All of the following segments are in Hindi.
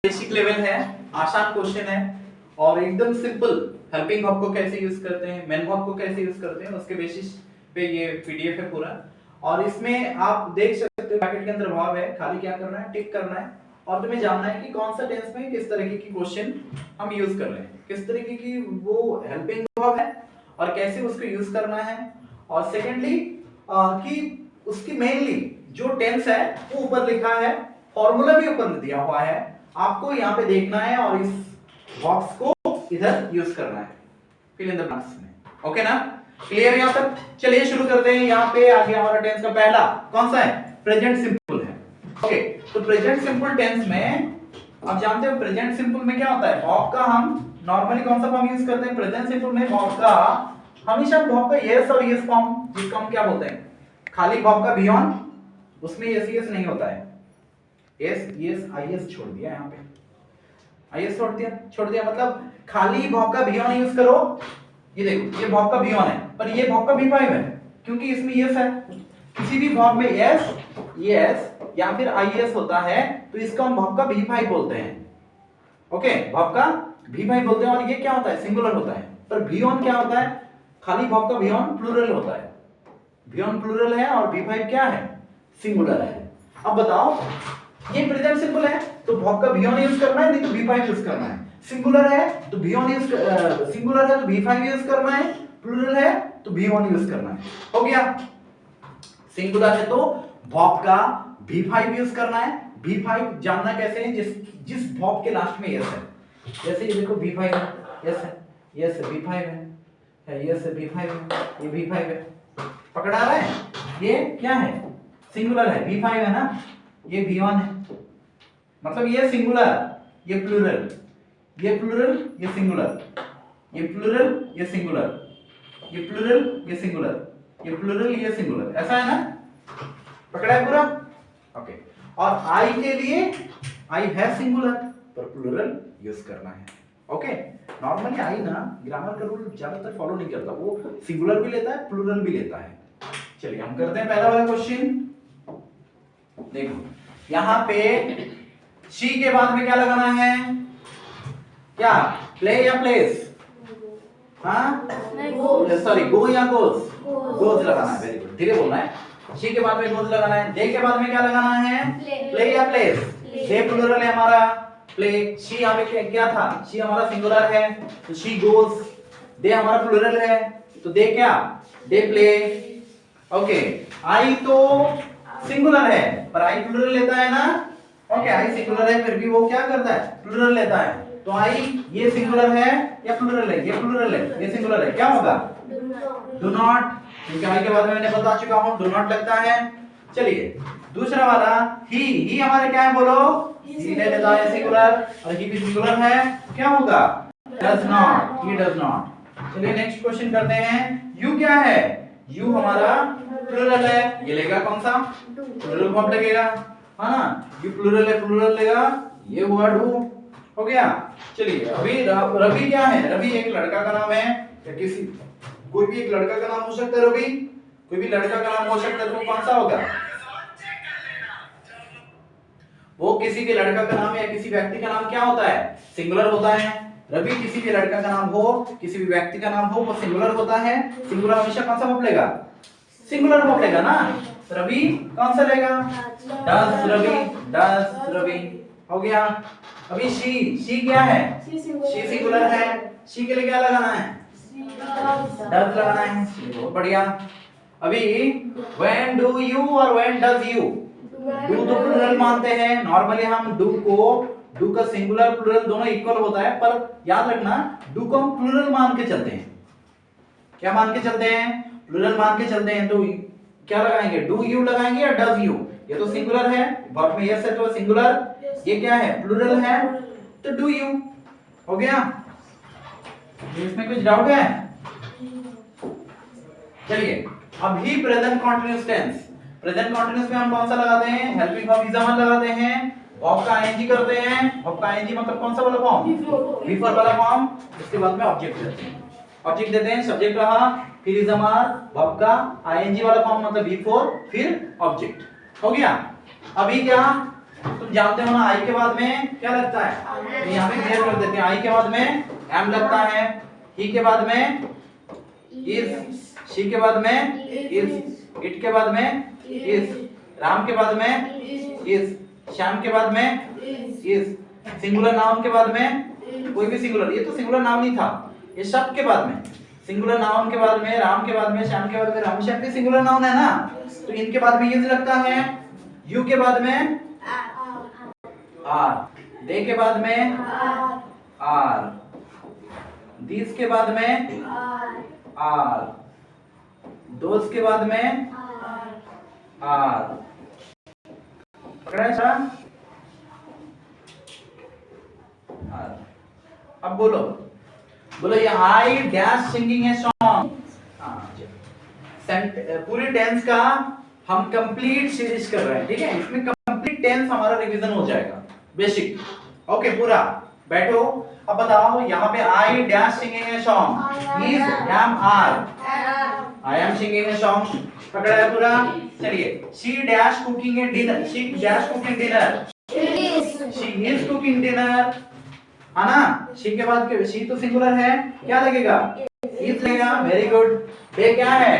बेसिक लेवल है, आसान क्वेश्चन है और एकदम सिंपल। हेल्पिंग वर्ब को कैसे यूज करते हैं, मेन वर्ब को कैसे यूज करते हैं, उसके बेसिस पे ये पीडीएफ है पूरा। और इसमें आप देख सकते हो ब्रैकेट के अंदर वर्ब है, खाली क्या करना है, टिक करना है और तुम्हें जानना है कि कौन सा टेंस में किस तरीके की क्वेश्चन हम यूज कर रहे हैं, किस तरीके की वो हेल्पिंग वर्ब है और कैसे उसको यूज करना है। और सेकेंडली कि उसकी मेनली जो टेंस है वो ऊपर लिखा है, फॉर्मूला भी ऊपर दिया हुआ है, आपको यहाँ पे देखना है और इस बॉक्स को इधर यूज करना है फिल इन द ब्लैंक्स में। ओके ना, क्लियर यहाँ तक? चलिए शुरू करते हैं। यहाँ पे आगे हमारा टेंस का पहला कौन सा है, प्रेजेंट सिंपल है। ओके, तो प्रेजेंट सिंपल टेंस में आप जानते हो प्रेजेंट सिंपल में क्या होता है, वर्ब का हम नॉर्मली कौन सा फॉर्म यूज करते हैं प्रेजेंट सिंपल में, वर्ब का हमेशा वर्ब का यस और यस फॉर्म, जिसको हम क्या बोलते हैं खाली वर्ब का बियॉन्ड, उसमें यस यस नहीं होता है। यस यस आईएस छोड़ दिया, यहाँ पे आईएस छोड़ दिया मतलब खाली वर्ब का बियॉन्ड यूज करो। ये देखो ये वर्ब का बियॉन्ड है पर ये वर्ब का V5 है क्योंकि इसमें यस है। किसी भी वर्ब में यस यस या फिर आईएस होता है तो इसका हम वर्ब का V5 बोलते हैं। ओके, वर्ब का V5 बोलते हैं और ये क्या होता है, सिंगुलर होता है। पर बियॉन्ड क्या होता है, खाली वर्ब का बियॉन्ड प्लूरल होता है। बियॉन्ड प्लूरल है और V5 क्या है, सिंगुलर है। अब बताओ ये प्रेजेंट सिंपल है तो वर्ब का बियॉन्ड यूज करना है, नहीं तो V5 यूज करना है। सिंगुलर है तो बियॉन्ड यूज सिंगुलर है तो V5 यूज करना है, प्लूरल है तो V1 यूज करना है। हो गया, सिंगुलर है तो वर्ब का V5 यूज करना है। V5 जानना कैसे है, जिस वर्ब के लास्ट में यस है। जैसे ये देखो V5 है, यस है, यस V5 है, यस V5 है, ये V5 है। पकड़ा रहा है, ये क्या है, सिंगुलर है, V5 है ना, ये V1 है। मतलब ये सिंगुलर, ये प्लूरल, ये प्लूरल, ये सिंगुलर, ये प्लूरल, ये सिंगुलर, ये प्लूरल, ये सिंगुलर, ये प्लूरल, ये सिंगुलर, ऐसा है ना, पकड़ा है पूरा? ओके, और आई के लिए आई है सिंगुलर पर प्लूरल यूज करना है। ओके, नॉर्मली आई ना ग्रामर का रूल ज्यादातर फॉलो नहीं करता, वो सिंगुलर भी लेता है प्लूरल भी लेता है। चलिए हम करते हैं पहला वाला क्वेश्चन। देखो यहाँ पे शी के बाद में क्या लगाना है, क्या प्ले या प्लेस, हाँ सॉरी गो या गोज, गोज लगाना है। वेरी गुड, धीरे बोलना है। शी के बाद में गोज लगाना है। दे के बाद में क्या लगाना है, प्ले या प्लेस। दे प्लूरल है हमारा, प्ले, शी यहाँ पे क्या था, शी हमारा सिंगुलर है तो शी गोज। दे हमारा प्लूरल है तो दे क्या, दे प्ले। ओके, आई तो सिंगुलर है पर आई प्लूरल लेता है ना। ओके, आई सिंगुलर है फिर भी वो क्या करता है, प्लूरल लेता है। तो आई ये सिंगुलर है या प्लूरल है, ये प्लूरल है, ये सिंगुलर है, क्या होगा, डू नॉट, क्योंकि आई के बाद में मैंने बता चुका हूं डू नॉट लगता है। चलिए दूसरा वाला ही हमारे क्या है बोलो, ही ने लेता है सिंगुलर और ही भी सिंगुलर है, क्या होगा, does not, he does not. चलिए नेक्स्ट क्वेश्चन करते हैं। यू क्या है, यू हमारा प्लूरल है, ये लेगा कौन सा, प्लूरल वर्ब लगेगा, है ना, ये प्लूरल है, प्लूरल लेगा, ये हुआ डू। हो गया। चलिए अभी रवि क्या है, रवि एक लड़का का नाम है या किसी कोई भी एक लड़का का नाम हो सकता है, रवि कोई भी लड़का का नाम हो सकता है, तो वो कौन सा होगा, वो किसी भी लड़का का नाम या किसी व्यक्ति का नाम क्या होता है, सिंगुलर होता है। रवि किसी भी लड़का का नाम हो, किसी भी व्यक्ति का नाम हो, वो सिंगुलर होता है। सिंगुलर हमेशा कौन सा वर्ब लेगा, सिंगुलर वर्ब लेगा ना। रवि कौन सा लेगा, डज रवि, डज रवि। हो गया। अभी शी क्या है, शी सिंगुलर है, शी के लिए क्या लगाना है, डज लगाना है, बहुत बढ़िया। अभी व्हेन डू यू और व्हेन डज यू, डू तो प्लूरल मानते हैं नॉर्मली हम, डू का सिंगुलर प्लूरल दोनों इक्वल होता है, पर याद रखना डू को हम प्लूरल मान के चलते हैं। क्या मान के चलते हैं, प्लूरल मान के चलते हैं। तो क्या लगाएंगे, डू यू लगाएंगे या डज यू, ये तो सिंगुलर है, वर्ब में यस है तो सिंगुलर, ये क्या है प्लूरल है तो डू यू। हो गया, इसमें कुछ डाउट है? चलिए अभी present continuous tense, present continuous में हम कौन सा लगाते हैं, हेल्पिंग वर्ब इज वन लगाते हैं, वर्ब का आईएनजी करते हैं। वर्ब का आईएनजी मतलब कौन सा वाला फॉर्म, V4 वाला फॉर्म। उसके बाद में ऑब्जेक्ट देते हैं, ऑब्जेक्ट देते हैं, सब्जेक्ट रहा, फिर इज हमार वर्ब का आईएनजी वाला फॉर्म मतलब V4 फिर ऑब्जेक्ट। हो गया। अभी क्या तुम जानते हो ना आई के बाद में क्या लगता है, तो यहाँ पे क्लियर कर देते हैं। आई के बाद में एम लगता है, ही के बाद में इज, शी के बाद में इज, इट के बाद में इज, राम के बाद में इज, श्याम के बाद में इज, सिंगुलर नाउन के बाद में कोई भी सिंगुलर, ये तो सिंगुलर नाउन ही था, ये सब के बाद में सिंगुलर नाउन के बाद में, राम के बाद में, श्याम के बाद में, राम श्याम भी सिंगुलर नाउन है ना, तो इनके बाद में इज लगता है, यू के बाद में आर, दे के बाद में आर, दिस के बाद में आर, दोस्त के बाद में आर, पकड़ा है सर? अब बोलो बोलो ये आई डैश सिंगिंग ए सॉन्ग। पूरी टेंस का हम कंप्लीट सीरीज कर रहे हैं, ठीक है, इसमें कंप्लीट टेंस हमारा रिवीजन हो जाएगा बेसिक। ओके पूरा बैठो। अब बताओ यहाँ पे I dash singing a song, is am are, I am singing a song, पकड़ा है पूरा। चलिए she dash cooking a dinner, she dash cooking dinner, she is cooking dinner, है ना। शी के बाद के शी तो सिंगुलर है, क्या लगेगा इज लगेगा, वेरी गुड। दे क्या है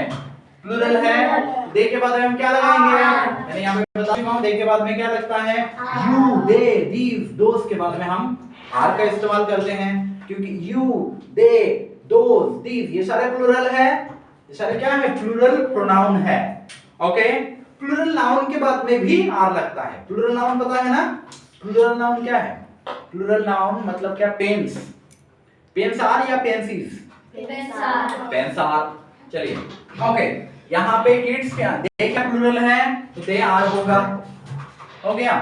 प्लूरल है, दे के बाद हम क्या लगाएंगे, यानी यहाँ पे बता रहा हूँ दे के बाद में क्या लगता है, यू, दे, दीज, दोस के बाद में हम आर का इस्तेमाल करते हैं, क्योंकि यू, दे, दोस, दीज ये सारे प्लूरल है, ये सारे क्या है प्लूरल प्रोनाउन है। ओके प्लूरल नाउन के बाद में भी आर लगता है। प्लूरल नाउन पता है ना, प्लूरल नाउन क्या है, प्लूरल नाउन मतलब क्या, पेन्स, पेन्स आर या पेंसिस, पेन्स आर। चलिए ओके यहाँ पे किड्स क्या, दे क्या प्लूरल है तो दे आर होगा, हो गया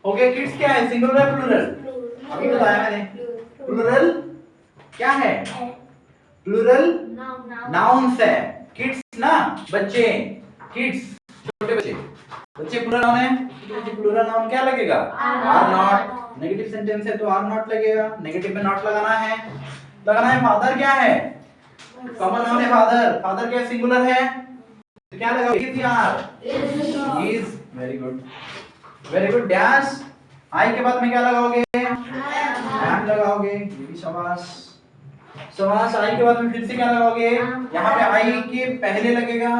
हो गया। किड्स क्या है सिंगुलर है प्लूरल, अभी बताया मैंने। प्लूरल क्या है, प्लूरल नाउन्स है। किड्स ना बच्चे, किड्स छोटे बच्चे, बच्चे प्लूरल नाउन है, तो प्लूरल नाउन क्या लगेगा आर नॉट। नेगेटिव सेंटेंस है तो आर नॉट लगेगा, नेगेटिव में नॉट लगाना है, लगाना है। फादर क्या है, कॉमन नाउन है फादर, फादर क्या सिंगुलर है तो क्या लगा is are, is, very good very good. Dash I के बाद में क्या लगाओगे, एम लगाओगे, ये भी शाबाश शाबाश। आई के बाद में फिर से क्या लगाओगे, यहाँ पे आई के पहले लगेगा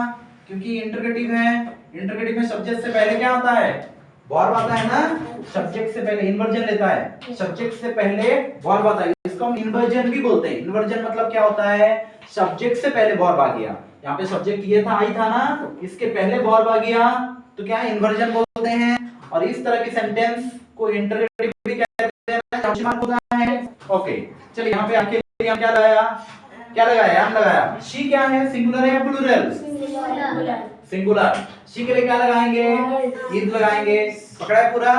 क्योंकि इंटरगेटिव है, इंटरगेटिव में सब्जेक्ट से पहले क्या आता है वर्ब आता है ना, सब्जेक्ट से पहले इन्वर्जन लेता है, सब्जेक्ट से पहले वर्ब आता है, इसको हम इन्वर्जन भी बोलते हैं। इन्वर्जन मतलब क्या होता है, सब्जेक्ट से पहले वर्ब आ गया, यहाँ पे सब्जेक्ट ये था आई था ना, इसके पहले वर्ब आ गया तो क्या इन्वर्जन बोलते हैं। और इस तरह की सेंटेंस को इंटरगेटिव भी कहते हैं, होता है। ओके चलिए यहाँ पे आपके लिए क्या लगाया, क्या लगाया, एम लगाया। शी क्या है सिंगुलर है या प्लूरल, सिंगुलर। शी के लिए क्या लगाएंगे, इज लगाएंगे, पकड़ा है पूरा।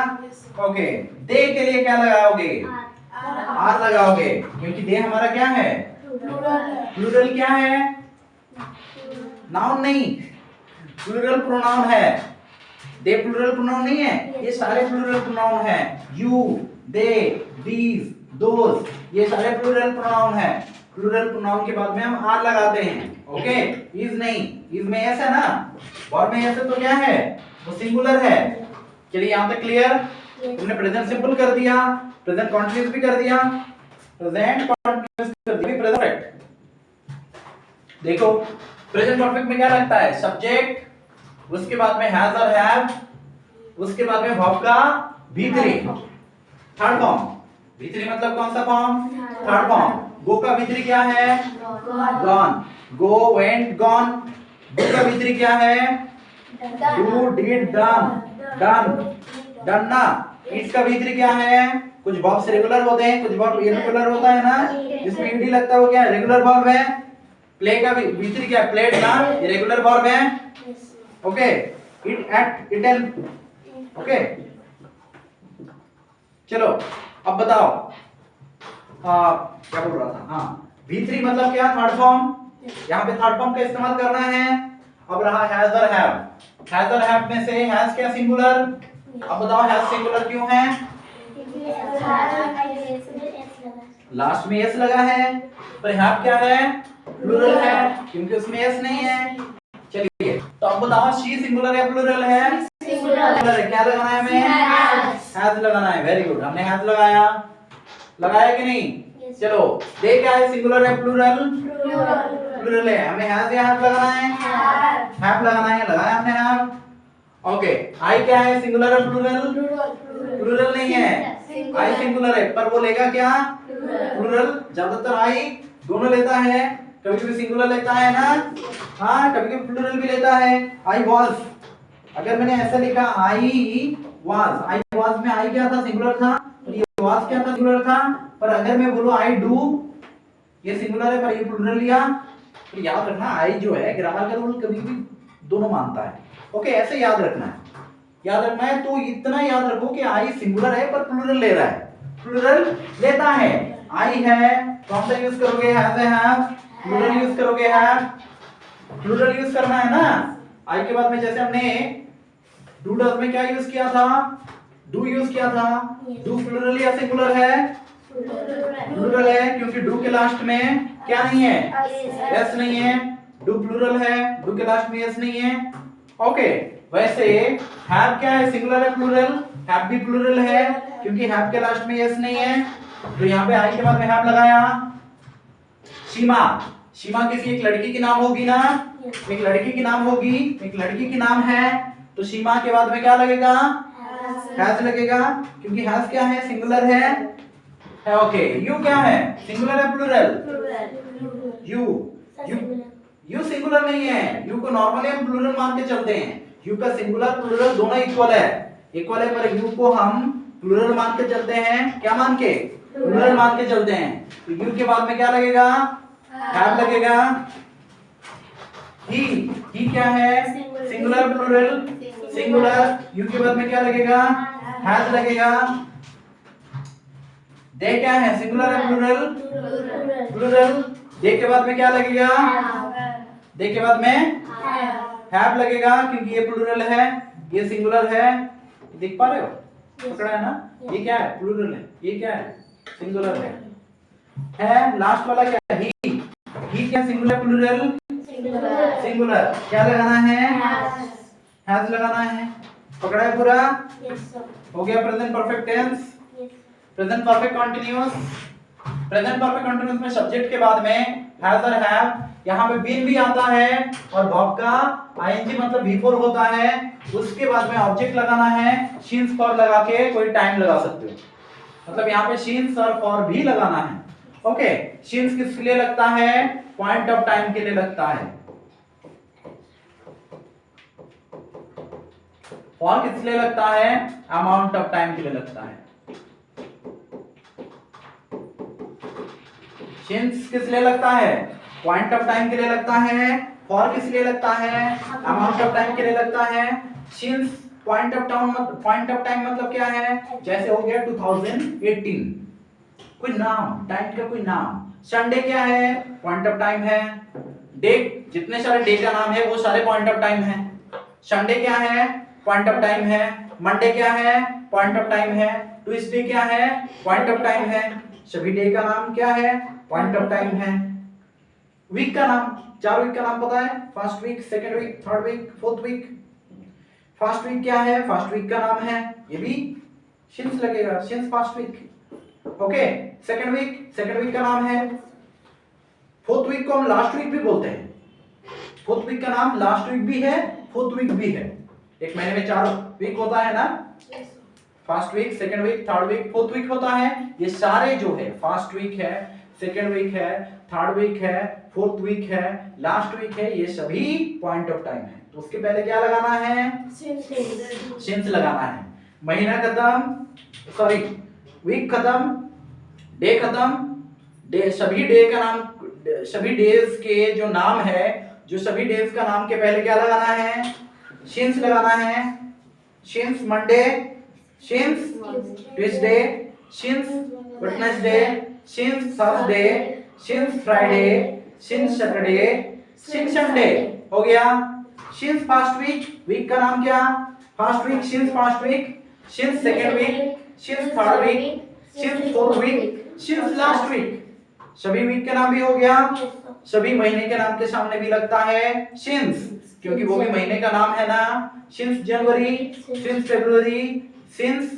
ओके दे के लिए क्या लगाओगे, आर लगाओगे, क्योंकि दे हमारा क्या है प्लूरल, क्या है नाउन नहीं, प्लूरल प्रोनाउन है। दे प्लूरल प्रोनाउन नहीं है, ये सारे प्लूरल प्रोनाउन है। यू, दे, दीज, दोस ये सारे प्लूरल प्रोनाउन है। प्लूरल प्रोनाउन के बाद में हम आर लगाते हैं। ओके इज नहीं, इज में एस है ना, वर्ब में एस है तो क्या है वो सिंगुलर है। चलिए यहाँ तक क्लियर। तुमने प्रेजेंट सिंपल कर दिया, प्रेजेंट कॉन्टिन्यूअस भी कर दिया, प्रेजेंट कॉन्टिन्यूअस कर दिया, प्रेजेंट परफेक्ट। देखो प्रेजेंट परफेक्ट में क्या लगता है, सब्जेक्ट, उसके बाद में हैज और हैव, उसके बाद में वर्ब का V3 थर्ड फॉर्म। V3 मतलब कौन सा फॉर्म, थर्ड फॉर्म। गो का V3 क्या है, gone, go, went, gone. Do का V3 क्या है, do, did, done, done, done ना। इट का V3 क्या है, कुछ वर्ब्स रेगुलर होते हैं, कुछ वर्ब इरेगुलर होता है ना, जिसमें ईडी लगता है वो क्या है रेगुलर वर्ब है। प्ले का V3 क्या है, प्लेड ना, ये रेगुलर वर्ब है। Okay it, act, eaten. Okay चलो अब बताओ क्या बोल रहा था, हाँ V3 मतलब क्या, थर्ड फॉर्म। यहाँ पे थर्ड फॉर्म का इस्तेमाल करना है। अब रहा हैज और हैव, हैज और हैव में से हैज क्या सिंगुलर, अब बताओ हैज सिंगुलर क्यों है, लास्ट में एस लगा है, पर हैव क्या है प्लूरल है, क्योंकि उसमें एस नहीं है। चलिए तो अब बताओ शी सिंगुलर या प्लूरल है, सिंगुलर है, क्या लगाना है हमें, हैज लगाना है। वेरी गुड, हमने हैज लगाया, लगाया कि नहीं? Yes. चलो दे क्या है, सिंगुलर है प्लूरल? Plural. प्लूरल है, हमें हैज या हैव लगाना है? Have. हैव लगाना है, लगाया हमने हैव। ओके, आई क्या है, सिंगुलर है प्लूरल? Plural. प्लूरल नहीं है, Singular. आई सिंगुलर है, पर वो लेगा क्या? Plural. प्लूरल। ज्यादातर आई दोनों लेता है, कभी कभी सिंगुलर लेता है ना, हाँ कभी कभी प्लूरल भी लेता है। आई वाज, अगर मैंने ऐसा लिखा आई वाज में आई क्या था, सिंगुलर था, और ये वाज क्या था, सिंगुलर था। पर अगर मैं बोलूं आई डू, ये सिंगुलर है पर ये प्लूरल लिया, तो याद रखना आई जो है ग्रामर का रूल कभी भी दोनों मानता है। ओके, ऐसे याद रखना है, याद रखना है। तो इतना याद रखो कि आई सिंगुलर है पर प्लूरल ले रहा है, प्लूरल लेता है। आई है, कौन सा यूज करोगे, हैव है, हैव। प्लूरल यूज करोगे, हैव। प्लूरल यूज करना है ना। आई के बाद में जैसे हमने डू डज में क्या यूज किया था, डू यूज किया था। डू प्लूरल या सिंगुलर है? प्लूरल है, क्योंकि डू के लास्ट में क्या नहीं है, एस नहीं है। डू प्लूरल है, डू के लास्ट में एस नहीं है। ओके, वैसे हैव क्या है, सिंगुलर है प्लूरल? हैव भी प्लूरल है, क्योंकि हैव के लास्ट में एस नहीं है। तो यहाँ पे आई के बाद में हैव लगाया। सीमा, सीमा किसी एक लड़की की नाम होगी ना, एक लड़की की नाम होगी, एक लड़की की नाम है, तो सीमा के बाद में क्या लगेगा, हैज लगेगा, क्योंकि हैज क्या है, सिंगुलर है। ओके, यू क्या है, सिंगुलर है प्लूरल? यू यू सिंगुलर नहीं है, यू को नॉर्मली हम प्लूरल मान के चलते हैं। यू का सिंगुलर प्लूरल दोनों इक्वल है, इक्वल है, पर यू को हम प्लूरल मान के चलते हैं। क्या मान के, प्लूरल मान के चलते हैं। तो यू के बाद में क्या लगेगा, हैव लगेगा। ही क्या है, सिंगुलर प्लूरल? सिंगुलर। यू के बाद में क्या लगेगा, हैज लगेगा। दे क्या है, सिंगुलर है प्लूरल? प्लूरल। दे के बाद में क्या लगेगा, दे के बाद में हैव लगेगा, क्योंकि ये प्लूरल है, ये सिंगुलर है। देख पा रहे हो, पकड़ा है ना? ये क्या है, प्लूरल है, ये क्या है, सिंगुलर है। लास्ट वाला क्या है, ही क्या, सिंगुलर प्लूरल? सिंगुलर। क्या लगाना है, हैज लगाना है। पकड़ा है पूरा? हो गया present perfect tense. Present perfect continuous, present perfect continuous में सब्जेक्ट के बाद में हैज और हैव, यहाँ पे बीन भी आता है, और वर्ब का आईएनजी मतलब बिफोर होता है। उसके बाद में ऑब्जेक्ट लगाना है, शीन्स फॉर लगा के कोई टाइम लगा सकते हो, मतलब यहाँ पे शीन्स और फॉर भी लगाना है। ओके, शीन्स किसके लिए लगता है, पॉइंट ऑफ टाइम के लिए लगता है। फॉर किस लिए लगता है, अमाउंट ऑफ टाइम के लिए लगता है। शीन्स किस लिए लगता है, पॉइंट ऑफ टाइम के लिए लगता है। फॉर किस लिए लगता है, अमाउंट ऑफ टाइम के लिए लगता है। शीन्स पॉइंट ऑफ टाइम मतलब क्या है, जैसे हो गया 2018, कोई नाम, टाइम का कोई नाम। संडे क्या है, पॉइंट ऑफ टाइम है। डे, जितने सारे डे का नाम है वो सारे पॉइंट ऑफ टाइम है। संडे क्या है, पॉइंट ऑफ टाइम है। मंडे क्या है, पॉइंट ऑफ टाइम है। ट्यूसडे क्या है, पॉइंट ऑफ टाइम है। सभी डे का नाम क्या है, पॉइंट ऑफ टाइम है। वीक का नाम, 4 वीक का नाम पता है, first week, second week, third week, fourth week. First week क्या है, फर्स्ट वीक का नाम है, ये भी शिन्स लगेगा, since first week. Okay, second week का नाम है। फोर्थ वीक को हम लास्ट वीक भी बोलते हैं, फोर्थ वीक का नाम लास्ट वीक भी है, फोर्थ वीक भी है। एक महीने में 4 वीक होता है ना, first week, second week, third week, fourth week होता है। ये सारे जो है, फर्स्ट वीक है, सेकंड वीक है, थर्ड वीक है, फोर्थ वीक है, लास्ट वीक है, ये सभी पॉइंट ऑफ टाइम है। तो उसके पहले क्या लगाना है, शिन्स लगाना है। महीना खत्म, सॉरी वीक खत्म, डे खत्म, डे, सभी डे का नाम, सभी डेज के जो नाम है, जो सभी डेज का नाम के पहले क्या लगाना है, शिन्स लगाना है। Since Monday, since Tuesday, since Wednesday, since Thursday, since Friday, since Saturday, since Sunday. हो गया। शिन्स फर्स्ट वीक, वीक का नाम क्या, first week, since first week, since second week, since third week, since fourth week, since last week. सभी वीक का नाम भी हो गया। सभी महीने के नाम के सामने भी लगता है शिन्स, क्योंकि वो भी महीने का नाम है ना। शिन्स जनवरी, शिन्स फरवरी, शिन्स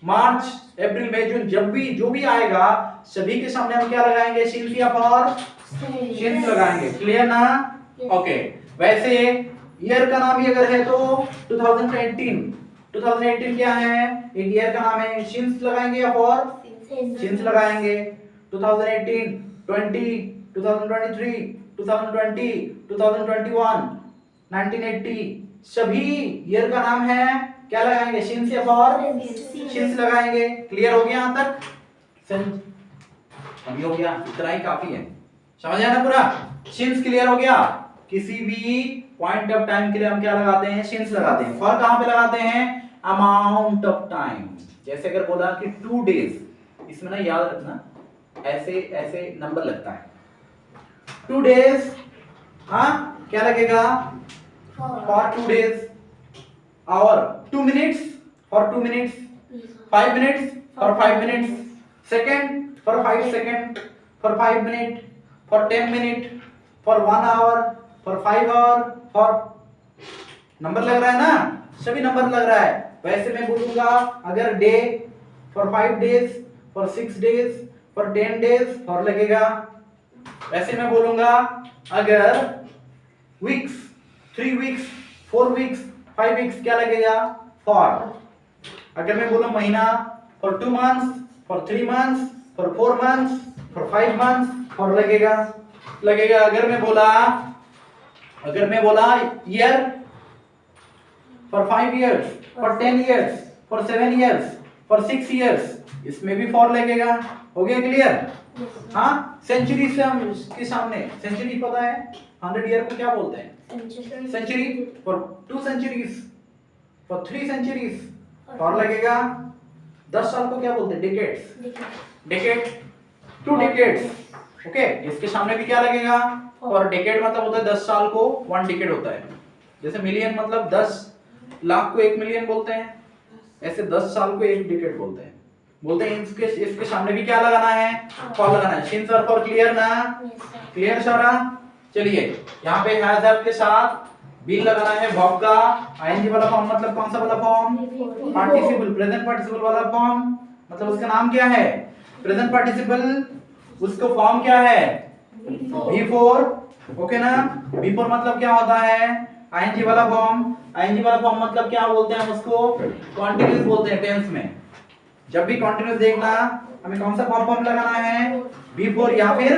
मार्च, अप्रैल, मई, जून, जब भी जो भी आएगा सभी के सामने हम क्या लगाएंगे? सिंस या फॉर? सिंस लगाएंगे। क्लियर ना? ओके। वैसे ईयर का नाम भी अगर है तो 2018 क्या है? एक ईयर का नाम है, सिंस लगाएंगे या फॉर? सिंस लगाएंगे। 2018, 20, 2023, 2020, 2021, 1980 सभी ईयर का नाम है, क्या लगाएंगे? सिंस या फॉर? सिंस लगाएंगे। क्लियर हो गया यहाँ तक? अभी हो गया, इतना ही काफी है। समझ आया ना पूरा? सिंस क्लियर हो गया। किसी भी पॉइंट ऑफ टाइम के लिए हम क्या लगाते हैं? सिंस लगाते हैं। फॉर कहां पे लगाते हैं? Amount of time. जैसे अगर बोला कि 2 डेज, इसमें ना याद रखना ऐसे ऐसे नंबर लगता है। 2 डेज, हाँ क्या लगेगा? For 2 days. और 2 minutes for 2 minutes, 5 minutes for 5 minutes, second for 5 second, for 5 minute, for 10 minute, for 1 hour, for 5 hour, for number लग रहा है ना? सभी नंबर लग रहा है। वैसे मैं बोलूंगा अगर day for 5 days, for 6 days, for 10 days, for लगेगा। वैसे मैं बोलूंगा अगर वीक्स, 3 वीक्स, 4 वीक्स, 5 वीक्स, क्या लगेगा? फॉर। अगर मैं बोलूं महीना, for 2 months, for 3 months, for 4 months, for 5 months, for लगेगा। अगर मैं बोला year, for 5 years, for 10 years, for 7 years, for 6 years, इसमें भी फॉर लगेगा। हो गया क्लियर? हाँ। सेंचुरी से हम के सामने, सेंचुरी पता है 100 ईयर को क्या बोलते हैं? Century. For 2 centuries, for 3 centuries, for लगेगा। 10 साल को क्या बोलते हैं? डेकेड्स। Decade, 2 decades. ओके, इसके सामने भी क्या लगेगा? फॉर। डेकेड मतलब होता है 10 साल को 1 डेकेड होता है। जैसे मिलियन मतलब 10 लाख को 1 मिलियन बोलते हैं, ऐसे 10 साल को 1 डेकेड बोलते हैं। इसके सामने भी क्या लगाना है? फॉर लगाना है। सिंस और फॉर क्लियर ना? क्लियर सारा? चलिए यहाँ पे हैज हैव के साथ बीन लगाना है। वर्ब का आईएनजी वाला फॉर्म मतलब कौन सा वाला फॉर्म? पार्टिसिपल, प्रेजेंट पार्टिसिपल वाला फॉर्म। मतलब उसका नाम क्या है? Present participle. उसका फॉर्म क्या है? बिफोर। ओके ना? बिफोर मतलब क्या होता है? आईएनजी वाला फॉर्म। आईएनजी वाला फॉर्म मतलब क्या बोलते हैं हम उसको? कॉन्टिन्यूअस बोलते हैं टेंस में। जब भी कॉन्टिन्यूअस देखना हमें कौन सा फॉर्म लगाना है? बिफोर या फिर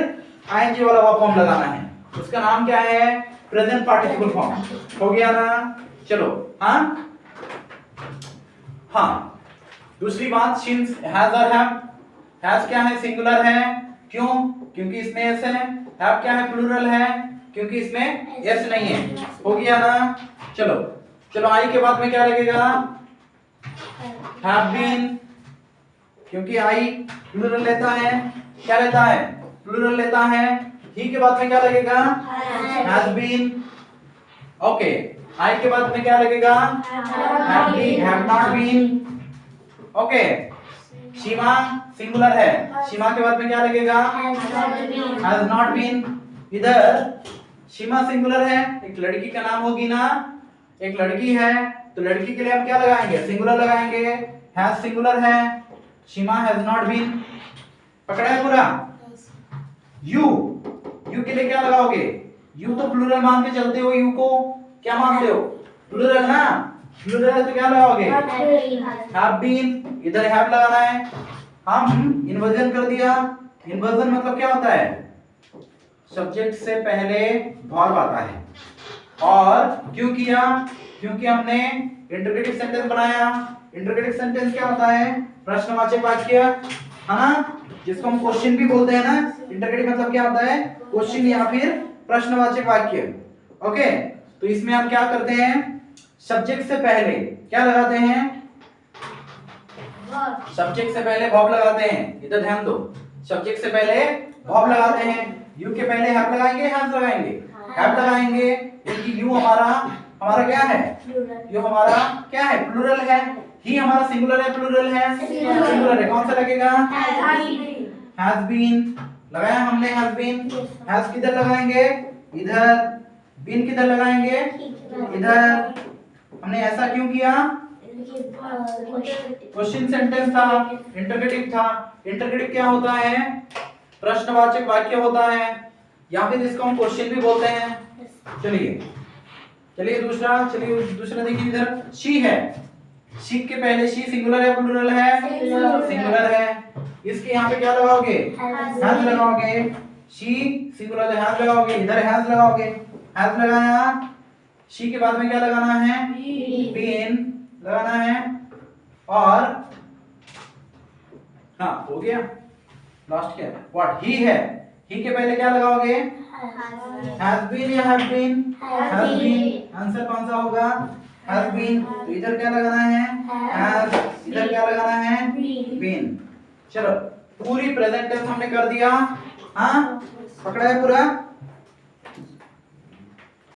आईएनजी वाला फॉर्म लगाना है। उसका नाम क्या है? Present participle form. हो गया ना? चलो हाँ हाँ। दूसरी बात, सिंस हैज और हैव। हैज क्या है? सिंगुलर है। क्यों? क्योंकि इसमें एस है। हैव क्या है? प्लूरल है, क्योंकि इसमें एस नहीं है। हो गया ना? चलो आई के बाद में क्या लगेगा? हैव बीन, क्योंकि आई प्लूरल लेता है। क्या लेता है? प्लूरल लेता है। ही के बाद में क्या लगेगा? Has been. ओके, आई के बाद में क्या लगेगा? Have been, have not been. Okay, Seema singular है। सीमा के बाद में क्या लगेगा? Has not been. इधर सीमा सिंगुलर है, एक लड़की का नाम होगी ना, एक लड़की है तो लड़की के लिए हम क्या लगाएंगे? सिंगुलर लगाएंगे। हैज सिंगुलर है, सीमा हैज नॉट बीन। पकड़ा है पूरा? यू के लिए क्या लगाओगे? यू तो प्लूरल मान के चलते हो। यू को क्या मानते हो? प्लूरल ना? प्लूरल है तो क्या लगाओगे? Have been. इधर हैव लगाना है। हम इन्वर्जन कर दिया। इन्वर्जन मतलब क्या होता है? सब्जेक्ट से पहले वर्ब आता है। और क्यों किया? क्योंकि हमने इंटरगेटिव सेंटेंस बनाया। इंटरगेटिव सेंटेंस क्या होता है? प्रश्नवाचक वाक्य, है ना? जिसको हम क्वेश्चन भी बोलते हैं ना। इंटरगेटिव मतलब क्या होता है? क्वेश्चन या फिर प्रश्नवाचक वाक्य। ओके, तो इसमें हम क्या करते हैं? सब्जेक्ट से पहले क्या लगाते हैं? सब्जेक्ट से पहले वर्ब लगाते हैं। इधर ध्यान दो, सब्जेक्ट से पहले वर्ब लगाते हैं। यू के पहले हैव लगाएंगे, हैव लगाएंगे, हैव लगाएंगे, क्योंकि यू हमारा क्या है? यू हमारा क्या है? प्लूरल है। ही हमारा सिंगुलर है, प्लूरल है? सिंगुलर है। कौन सा लगेगा? Has been. लगाया हमने हैज बीन। हैज किधर लगाएंगे? इधर। बीन किधर लगाएंगे? इधर। हमने ऐसा क्यों किया? क्वेश्चन सेंटेंस था, इंटरगेटिव था। इंटरगेटिव क्या होता है? प्रश्नवाचक वाक्य होता है, या फिर इसको हम क्वेश्चन भी बोलते हैं। चलिए दूसरा देखिए इधर। शी है, शी के पहले शी सिंगुलर है प्लूरल है? सिंगुलर है। इसके यहाँ पे क्या लगाओगे? हैज लगाओगे। शी सिंगुलर है, हैज लगाओगे, इधर हैज लगाओगे। हैज लगाया, शी के बाद में क्या लगाना है? बीन लगाना है। और हाँ हो गया, लास्ट क्या है? व्हाट ही है, ही के पहले क्या लगाओगे? हैज बीन या have been? Has been. Answer कौन सा होगा? Has been. तो इधर क्या लगाना है? हैज। इधर क्या लगाना है? बीन। चलो पूरी प्रेजेंट टेंस हमने कर दिया। हाँ पकड़ा है पूरा?